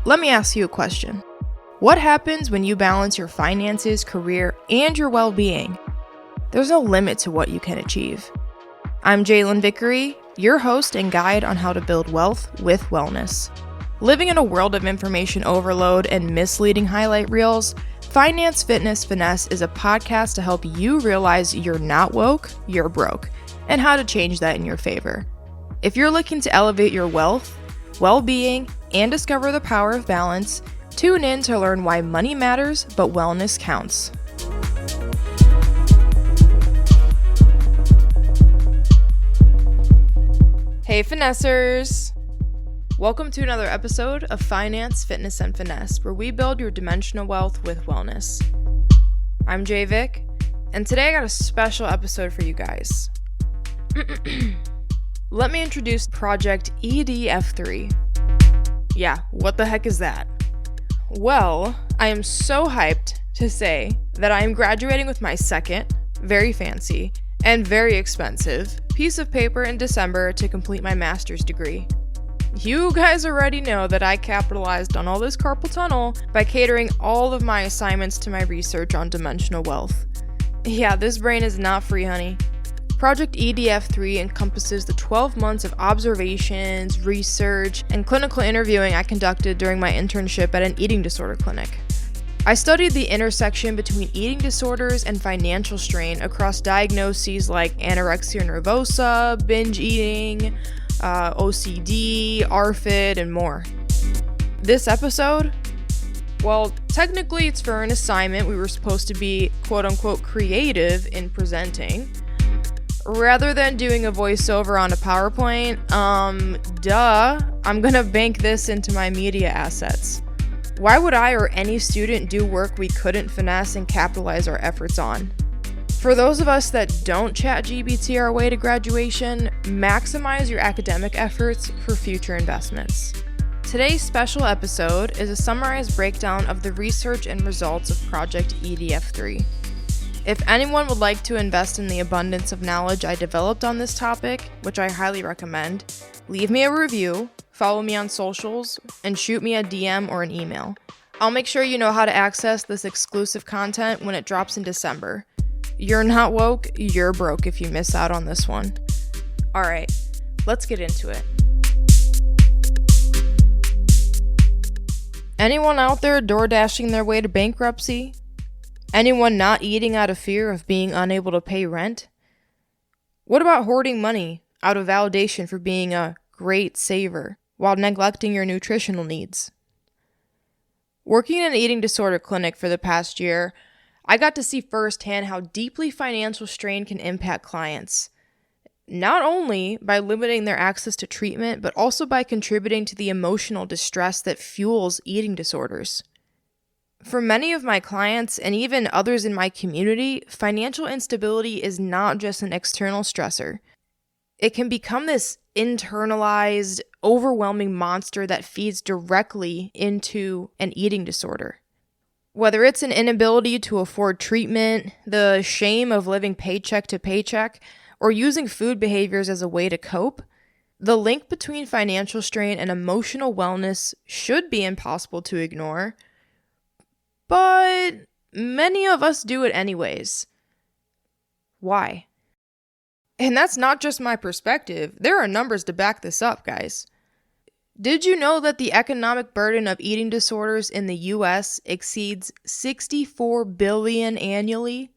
Let me ask you a question. What happens when you balance your finances, career, and your well-being? There's no limit to what you can achieve. I'm Jalen Vickery, your host and guide on how to build wealth with wellness. Living in a world of information overload and misleading highlight reels, Finance Fitness Finesse is a podcast to help you realize you're not woke, you're broke, and how to change that in your favor. If you're looking to elevate your wealth, well-being, and discover the power of balance, tune in to learn why money matters, but wellness counts. Hey finessers! Welcome to another episode of Finance, Fitness, and Finesse, where we build your dimensional wealth with wellness. I'm JaeVic, and today I got a special episode for you guys. Let me introduce Project EDF3. Yeah, what the heck is that? Well, I am so hyped to say that I am graduating with my second, very fancy, and very expensive piece of paper in December to complete my master's degree. You guys already know that I capitalized on all this carpal tunnel by catering all of my assignments to my research on dimensional wealth. Yeah, this brain is not free, honey. Project EDF3 encompasses the 12 months of observations, research, and clinical interviewing I conducted during my internship at an eating disorder clinic. I studied the intersection between eating disorders and financial strain across diagnoses like anorexia nervosa, binge eating, OCD, ARFID, and more. This episode, well, technically it's for an assignment. We were supposed to be quote-unquote creative in presenting. Rather than doing a voiceover on a PowerPoint, I'm gonna bank this into my media assets. Why would I or any student do work we couldn't finesse and capitalize our efforts on? For those of us that don't ChatGPT our way to graduation, maximize your academic efforts for future investments. Today's special episode is a summarized breakdown of the research and results of Project EDF3. If anyone would like to invest in the abundance of knowledge I developed on this topic, which I highly recommend, leave me a review, follow me on socials, and shoot me a DM or an email. I'll make sure you know how to access this exclusive content when it drops in December. You're not woke, you're broke if you miss out on this one. Alright, let's get into it. Anyone out there door dashing their way to bankruptcy? Anyone not eating out of fear of being unable to pay rent? What about hoarding money out of validation for being a great saver while neglecting your nutritional needs? Working in an eating disorder clinic for the past year, I got to see firsthand how deeply financial strain can impact clients, not only by limiting their access to treatment, but also by contributing to the emotional distress that fuels eating disorders. For many of my clients, and even others in my community, financial instability is not just an external stressor. It can become this internalized, overwhelming monster that feeds directly into an eating disorder. Whether it's an inability to afford treatment, the shame of living paycheck to paycheck, or using food behaviors as a way to cope, the link between financial strain and emotional wellness should be impossible to ignore. But many of us do it anyways. Why? And that's not just my perspective. There are numbers to back this up, guys. Did you know that the economic burden of eating disorders in the US exceeds $64 billion annually?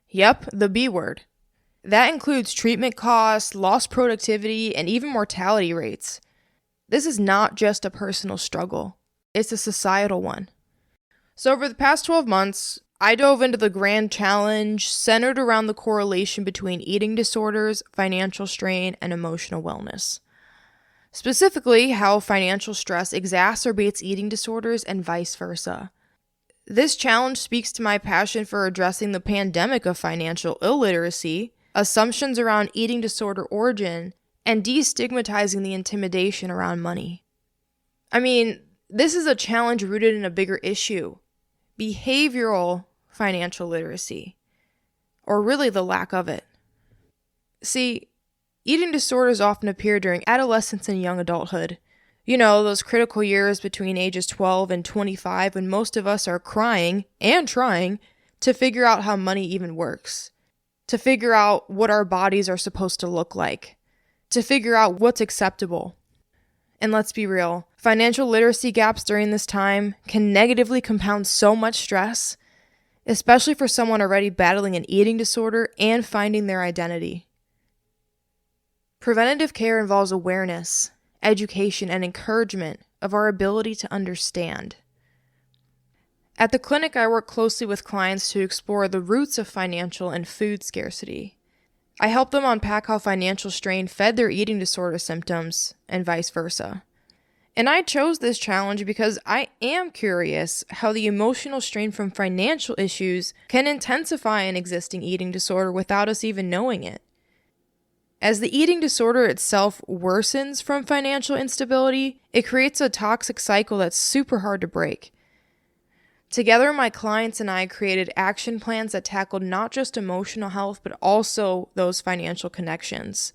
Yep, the B word. That includes treatment costs, lost productivity, and even mortality rates. This is not just a personal struggle. It's a societal one. So over the past 12 months, I dove into the grand challenge centered around the correlation between eating disorders, financial strain, and emotional wellness. Specifically, how financial stress exacerbates eating disorders and vice versa. This challenge speaks to my passion for addressing the pandemic of financial illiteracy, assumptions around eating disorder origin, and destigmatizing the intimidation around money. I mean, this is a challenge rooted in a bigger issue: behavioral financial literacy, or really the lack of it. See, eating disorders often appear during adolescence and young adulthood, You know, those critical years between ages 12 and 25 when most of us are crying and trying to figure out how money even works, to figure out what our bodies are supposed to look like, to figure out what's acceptable. And let's be real, financial literacy gaps during this time can negatively compound so much stress, especially for someone already battling an eating disorder and finding their identity. Preventative care involves awareness, education, and encouragement of our ability to understand. At the clinic, I work closely with clients to explore the roots of financial and food scarcity. I help them unpack how financial strain fed their eating disorder symptoms, and vice versa. And I chose this challenge because I am curious how the emotional strain from financial issues can intensify an existing eating disorder without us even knowing it. As the eating disorder itself worsens from financial instability, it creates a toxic cycle that's super hard to break. Together, my clients and I created action plans that tackled not just emotional health, but also those financial connections.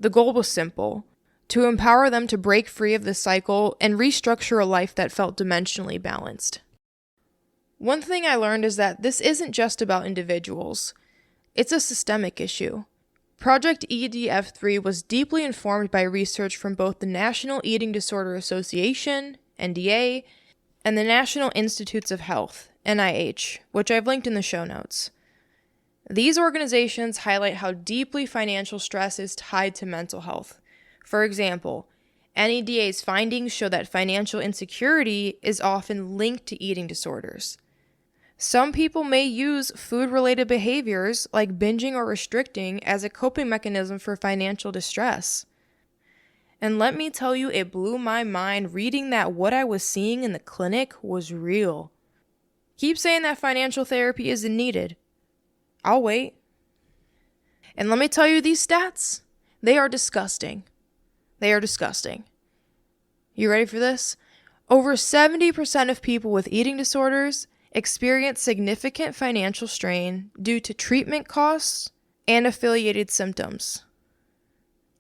The goal was simple: to empower them to break free of this cycle and restructure a life that felt dimensionally balanced. One thing I learned is that this isn't just about individuals. It's a systemic issue. Project EDF3 was deeply informed by research from both the National Eating Disorder Association, NDA, and the National Institutes of Health, NIH, which I've linked in the show notes. These organizations highlight how deeply financial stress is tied to mental health. For example, NEDA's findings show that financial insecurity is often linked to eating disorders. Some people may use food-related behaviors like binging or restricting as a coping mechanism for financial distress. And let me tell you, it blew my mind reading that what I was seeing in the clinic was real. Keep saying that financial therapy isn't needed. I'll wait. And let me tell you these stats. They are disgusting. They are disgusting. You ready for this? Over 70% of people with eating disorders experience significant financial strain due to treatment costs and affiliated symptoms.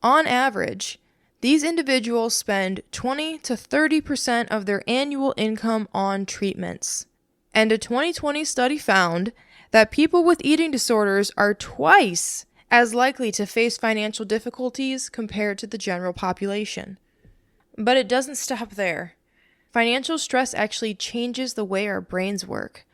On average, these individuals spend 20 to 30% of their annual income on treatments. And a 2020 study found that people with eating disorders are twice as likely to face financial difficulties compared to the general population. But it doesn't stop there. Financial stress actually changes the way our brains work.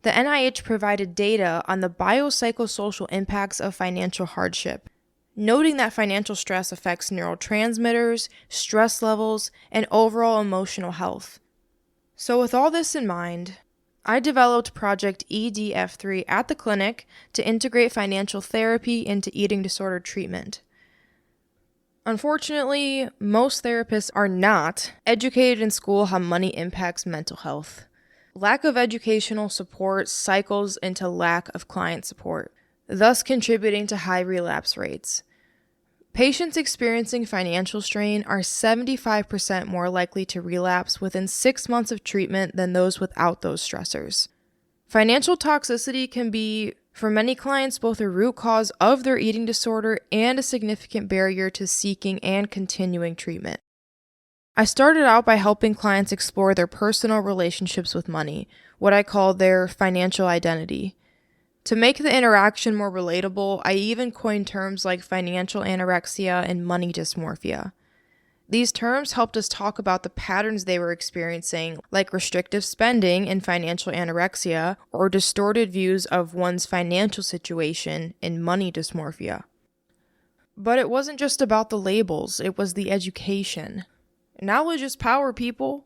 The NIH provided data on the biopsychosocial impacts of financial hardship, noting that financial stress affects neurotransmitters, stress levels, and overall emotional health. So with all this in mind, I developed Project EDF3 at the clinic to integrate financial therapy into eating disorder treatment. Unfortunately, most therapists are not educated in school how money impacts mental health. Lack of educational support cycles into lack of client support, thus contributing to high relapse rates. Patients experiencing financial strain are 75% more likely to relapse within 6 months of treatment than those without those stressors. Financial toxicity can be, for many clients, both a root cause of their eating disorder and a significant barrier to seeking and continuing treatment. I started out by helping clients explore their personal relationships with money, what I call their financial identity. To make the interaction more relatable, I even coined terms like financial anorexia and money dysmorphia. These terms helped us talk about the patterns they were experiencing, like restrictive spending and financial anorexia, or distorted views of one's financial situation in money dysmorphia. But it wasn't just about the labels, it was the education. Knowledge is power, people.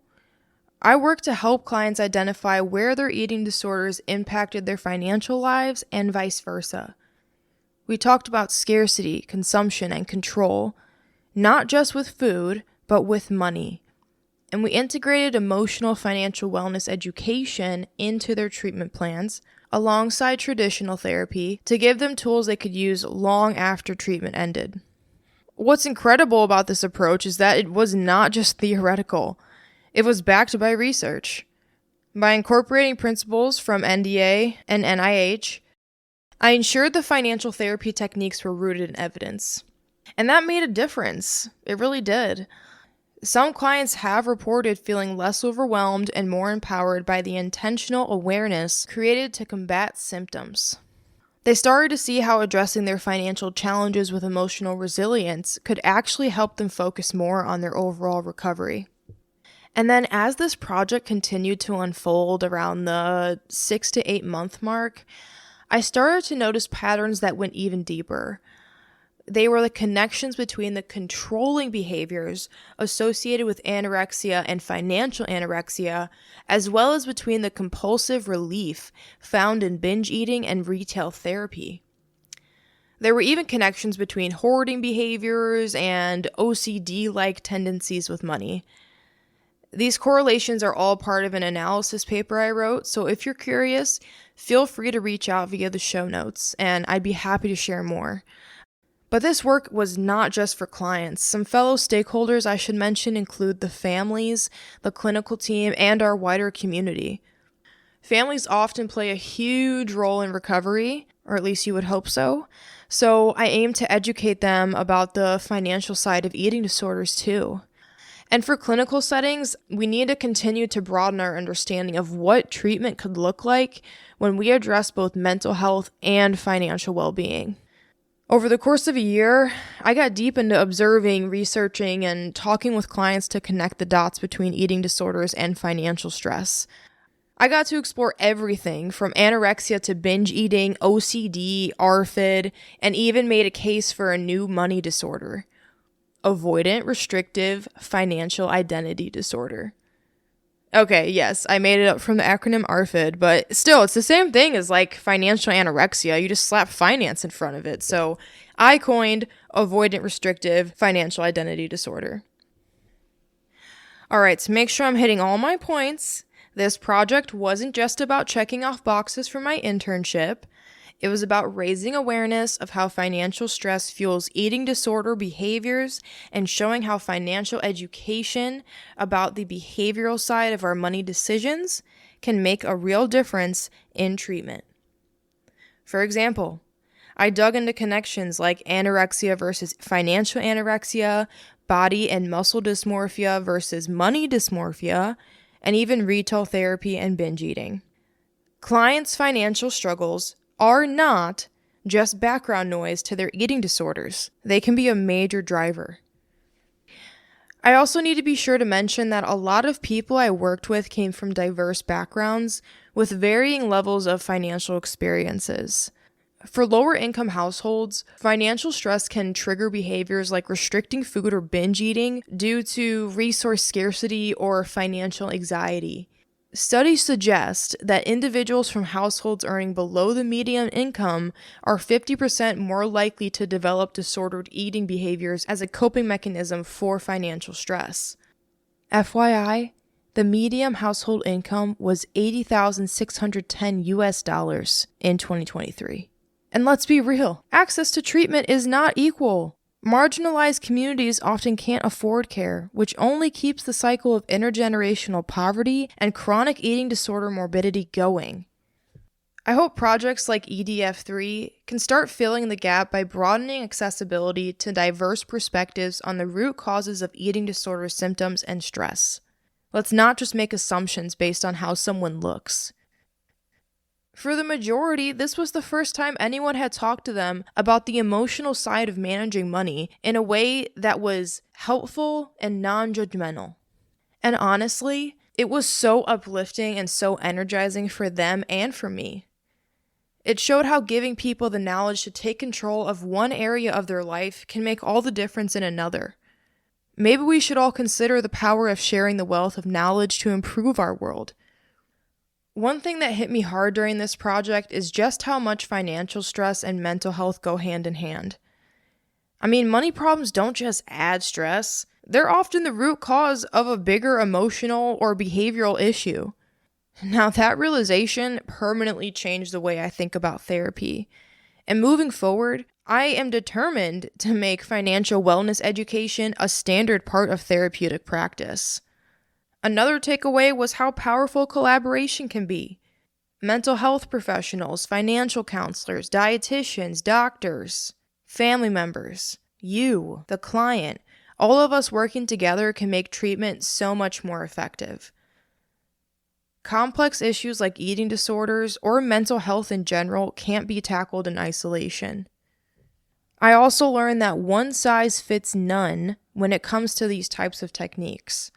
I work to help clients identify where their eating disorders impacted their financial lives and vice versa. We talked about scarcity, consumption, and control, not just with food, but with money. And we integrated emotional financial wellness education into their treatment plans, alongside traditional therapy, to give them tools they could use long after treatment ended. What's incredible about this approach is that it was not just theoretical. It was backed by research. By incorporating principles from NDA and NIH, I ensured the financial therapy techniques were rooted in evidence. And that made a difference. It really did. Some clients have reported feeling less overwhelmed and more empowered by the intentional awareness created to combat symptoms. They started to see how addressing their financial challenges with emotional resilience could actually help them focus more on their overall recovery. And then as this project continued to unfold around the 6 to 8 month mark, I started to notice patterns that went even deeper. They were the connections between the controlling behaviors associated with anorexia and financial anorexia, as well as between the compulsive relief found in binge eating and retail therapy. There were even connections between hoarding behaviors and OCD-like tendencies with money. These correlations are all part of an analysis paper I wrote, so if you're curious, feel free to reach out via the show notes, and I'd be happy to share more. But this work was not just for clients. Some fellow stakeholders I should mention include the families, the clinical team, and our wider community. Families often play a huge role in recovery, or at least you would hope so. So I aim to educate them about the financial side of eating disorders too. And for clinical settings, we need to continue to broaden our understanding of what treatment could look like when we address both mental health and financial well-being. Over the course of a year, I got deep into observing, researching, and talking with clients to connect the dots between eating disorders and financial stress. I got to explore everything from anorexia to binge eating, OCD, ARFID, and even made a case for a new money disorder: avoidant restrictive financial identity disorder. Okay, yes, I made it up from the acronym ARFID, but still, it's the same thing as like financial anorexia. You just slap finance in front of it. So I coined avoidant restrictive financial identity disorder. All right, to make sure I'm hitting all my points, this project wasn't just about checking off boxes for my internship. It was about raising awareness of how financial stress fuels eating disorder behaviors and showing how financial education about the behavioral side of our money decisions can make a real difference in treatment. For example, I dug into connections like anorexia versus financial anorexia, body and muscle dysmorphia versus money dysmorphia, and even retail therapy and binge eating. Clients' financial struggles are not just background noise to their eating disorders. They can be a major driver. I also need to be sure to mention that a lot of people I worked with came from diverse backgrounds with varying levels of financial experiences. For lower income households, financial stress can trigger behaviors like restricting food or binge eating due to resource scarcity or financial anxiety. Studies suggest that individuals from households earning below the median income are 50% more likely to develop disordered eating behaviors as a coping mechanism for financial stress. FYI, the median household income was $80,610 in 2023. And let's be real, access to treatment is not equal. Marginalized communities often can't afford care, which only keeps the cycle of intergenerational poverty and chronic eating disorder morbidity going. I hope projects like EDF3 can start filling the gap by broadening accessibility to diverse perspectives on the root causes of eating disorder symptoms and stress. Let's not just make assumptions based on how someone looks. For the majority, this was the first time anyone had talked to them about the emotional side of managing money in a way that was helpful and non-judgmental. And honestly, it was so uplifting and so energizing for them and for me. It showed how giving people the knowledge to take control of one area of their life can make all the difference in another. Maybe we should all consider the power of sharing the wealth of knowledge to improve our world. One thing that hit me hard during this project is just how much financial stress and mental health go hand in hand. I mean, money problems don't just add stress. They're often the root cause of a bigger emotional or behavioral issue. Now, that realization permanently changed the way I think about therapy. And moving forward, I am determined to make financial wellness education a standard part of therapeutic practice. Another takeaway was how powerful collaboration can be. Mental health professionals, financial counselors, dietitians, doctors, family members, you, the client, All of us working together can make treatment so much more effective. Complex issues like eating disorders or mental health in general can't be tackled in isolation. I also learned that one size fits none when it comes to these types of techniques.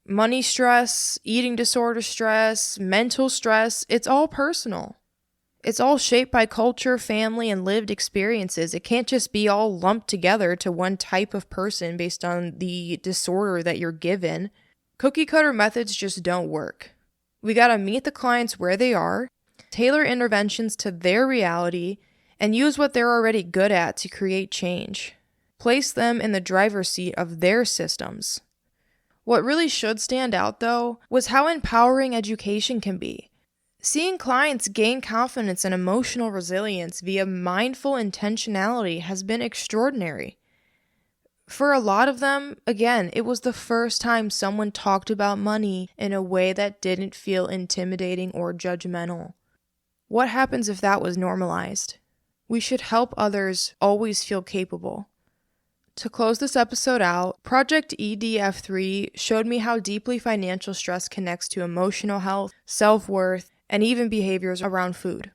Money stress, eating disorder stress, mental stress, it's all personal. It's all shaped by culture, family, and lived experiences. It can't just be all lumped together to one type of person based on the disorder that you're given. Cookie cutter methods just don't work. We gotta meet the clients where they are, tailor interventions to their reality, and use what they're already good at to create change. Place them in the driver's seat of their systems. What really should stand out, though, was how empowering education can be. Seeing clients gain confidence and emotional resilience via mindful intentionality has been extraordinary. For a lot of them, again, it was the first time someone talked about money in a way that didn't feel intimidating or judgmental. What happens if that was normalized? We should help others always feel capable. To close this episode out, Project EDF3 showed me how deeply financial stress connects to emotional health, self-worth, and even behaviors around food.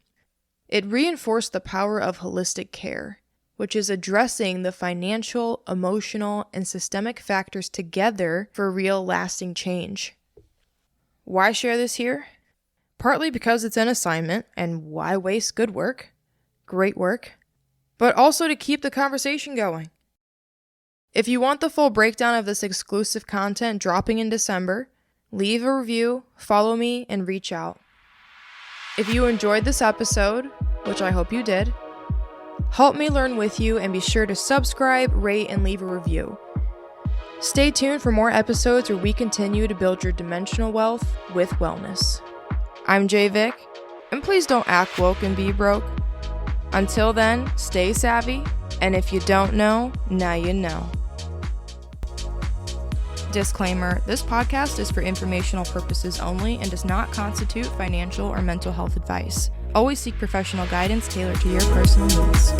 It reinforced the power of holistic care, which is addressing the financial, emotional, and systemic factors together for real lasting change. Why share this here? Partly because it's an assignment, and why waste good work? Great work. But also to keep the conversation going. If you want the full breakdown of this exclusive content dropping in December, leave a review, follow me, and reach out. If you enjoyed this episode, which I hope you did, help me learn with you and be sure to subscribe, rate, and leave a review. Stay tuned for more episodes where we continue to build your dimensional wealth with wellness. I'm JaeVic, and please don't act woke and be broke. Until then, stay savvy, and if you don't know, now you know. Disclaimer, this podcast is for informational purposes only and does not constitute financial or mental health advice. Always seek professional guidance tailored to your personal needs.